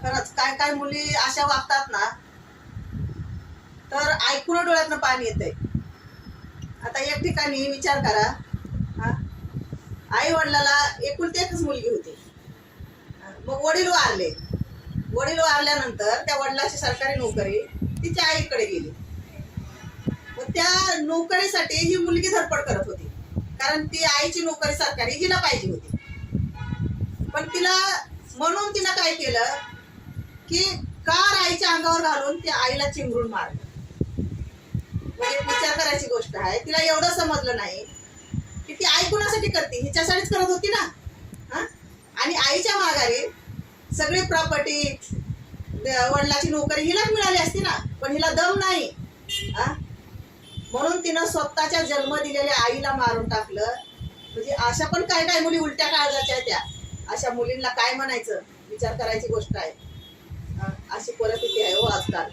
खरंच काय काय मुली अशा वागतात ना, तर ऐकून डोळ्यातनं पाणी येतंय. आता एक ठिकाणी विचार करा, हा, आई वडिलाला एकुलती एकच मुलगी होती. मग वडील वारले. वडील वारल्यानंतर त्या वडिलाची सरकारी नोकरी तिच्या आईकडे गेली. मग त्या नोकरीसाठी ही मुलगी धडपड करत होती, कारण ती आईची नोकरी सरकारी हिला पाहिजे होती. पण तिला म्हणून तिनं काय केलं की कार आईच्या अंगावर घालून त्या आईला चिंगरून मारलं. म्हणजे विचार करायची गोष्ट आहे. तिला एवढं समजलं नाही की ती आई कुणासाठी करते, हिच्यासाठीच करत होती ना. हा, आणि आईच्या माघारी सगळी प्रॉपर्टी, वडिलाची नोकरी हिलाच मिळाली असती ना, पण हिला दम नाही. म्हणून तिनं स्वतःच्या जन्म दिलेल्या आईला मारून टाकलं. म्हणजे अशा पण काय काय मुली उलट्या काळजाच्या त्या, अशा मुलींना काय म्हणायचं, विचार करायची गोष्ट आहे. अशी परिस्थिती आहे हो आजकाल.